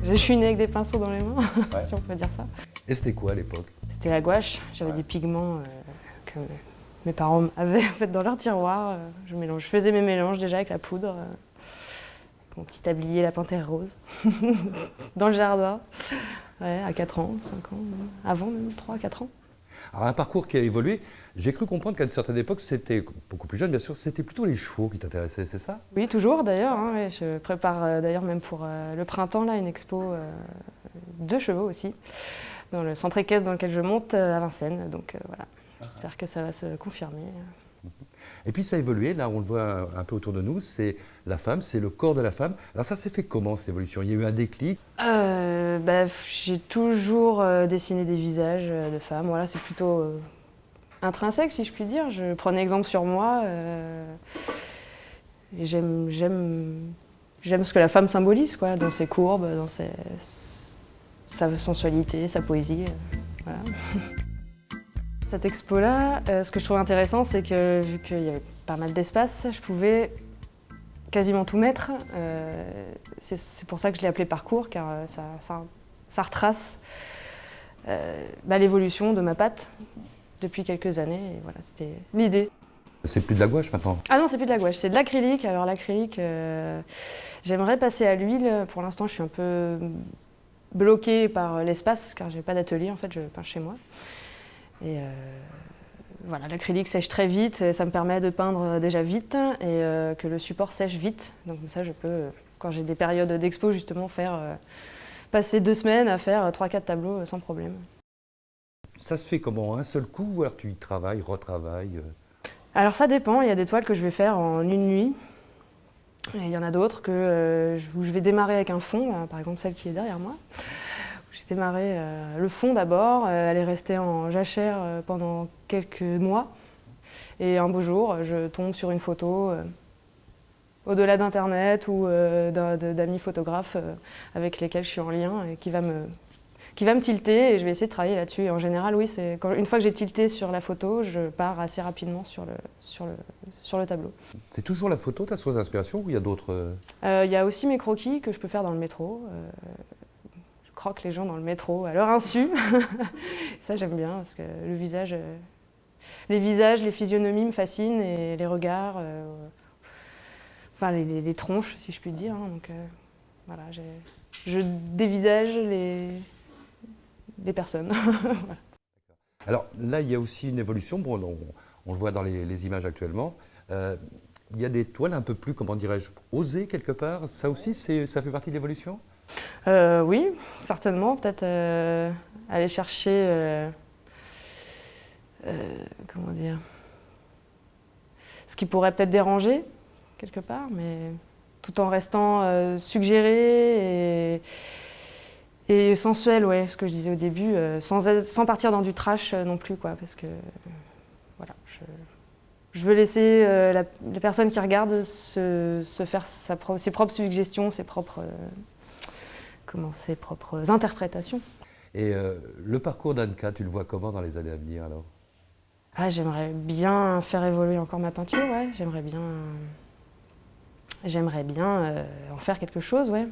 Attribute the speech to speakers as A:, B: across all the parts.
A: Je suis née avec des pinceaux dans les mains,
B: Ouais.
A: si on peut dire ça.
B: Et c'était quoi à l'époque?
A: C'était la gouache, j'avais des pigments que mes parents avaient en fait, dans leur tiroir. Je faisais mes mélanges déjà avec la poudre. Mon petit tablier, la panthère rose, dans le jardin, ouais, à 4 ans, 5 ans, avant même 3, 4 ans.
B: Alors un parcours qui a évolué, j'ai cru comprendre qu'à une certaine époque, c'était, beaucoup plus jeune bien sûr, c'était plutôt les chevaux qui t'intéressaient, c'est ça?
A: Oui, toujours d'ailleurs. Hein, ouais, je prépare d'ailleurs même pour le printemps là, une expo de chevaux aussi, dans le centre équestre dans lequel je monte à Vincennes. Donc voilà, j'espère que ça va se confirmer.
B: Et puis ça a évolué, là on le voit un peu autour de nous, c'est la femme, c'est le corps de la femme. Alors ça s'est fait comment cette évolution? Il y a eu un déclic?
A: J'ai toujours dessiné des visages de femmes. Voilà, c'est plutôt intrinsèque si je puis dire. Je prenais exemple sur moi. Et j'aime ce que la femme symbolise, quoi, dans ses courbes, dans sa sensualité, sa poésie. Voilà. Cette expo-là, ce que je trouve intéressant, c'est que vu qu'il y avait pas mal d'espace, je pouvais quasiment tout mettre. C'est pour ça que je l'ai appelé parcours, car ça retrace l'évolution de ma patte depuis quelques années. Et voilà, c'était l'idée.
B: C'est plus de la gouache maintenant?
A: Ah non, c'est plus de la gouache, c'est de l'acrylique. Alors l'acrylique, j'aimerais passer à l'huile. Pour l'instant, je suis un peu bloquée par l'espace, car j'ai pas d'atelier, en fait, je peins chez moi. Et voilà, l'acrylique sèche très vite, et ça me permet de peindre déjà vite et que le support sèche vite. Donc ça, je peux, quand j'ai des périodes d'expo, justement, passer 2 semaines à faire 3-4 tableaux sans problème.
B: Ça se fait comment? Un seul coup ou alors tu y travailles, retravailles?
A: Alors ça dépend, il y a des toiles que je vais faire en une nuit. Et il y en a d'autres où je vais démarrer avec un fond, par exemple celle qui est derrière moi. J'ai démarré le fond d'abord, elle est restée en jachère pendant quelques mois. Et un beau jour, je tombe sur une photo au-delà d'Internet ou d'amis photographes avec lesquels je suis en lien et qui va me tilter et je vais essayer de travailler là-dessus. Et en général, oui, une fois que j'ai tilté sur la photo, je pars assez rapidement sur le tableau.
B: C'est toujours la photo, ta source d'inspiration, ou il y a d'autres?
A: Il y a aussi mes croquis que je peux faire dans le métro. Je croque les gens dans le métro à leur insu. Ça, j'aime bien parce que les visages, les physionomies me fascinent et les regards, enfin les tronches, si je puis dire. Hein. Donc voilà, je dévisage les personnes. Voilà.
B: Alors là, il y a aussi une évolution, bon, on le voit dans les images actuellement. Il y a des toiles un peu plus, comment dirais-je, osées quelque part. Ça aussi, ça fait partie de l'évolution?
A: Oui, certainement. Peut-être aller chercher, comment dire, ce qui pourrait peut-être déranger quelque part, mais tout en restant suggéré et sensuel, ouais, ce que je disais au début, sans partir dans du trash non plus, quoi, parce que voilà, je veux laisser la personne qui regarde se faire ses propres suggestions, ses propres interprétations.
B: Et le parcours d'Anka, tu le vois comment dans les années à venir alors?
A: Ah, j'aimerais bien faire évoluer encore ma peinture, ouais. J'aimerais bien en faire quelque chose, ouais.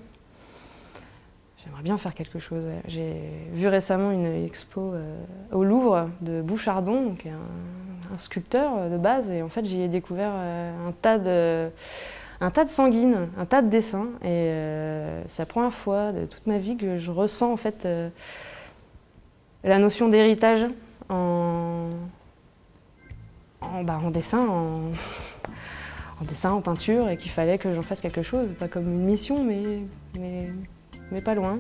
A: J'aimerais bien faire quelque chose, ouais. J'ai vu récemment une expo au Louvre de Bouchardon, qui est un sculpteur de base, et en fait j'y ai découvert un tas de sanguines, un tas de dessins, et c'est la première fois de toute ma vie que je ressens en fait la notion d'héritage en dessin, en peinture, et qu'il fallait que j'en fasse quelque chose, pas comme une mission, mais pas loin.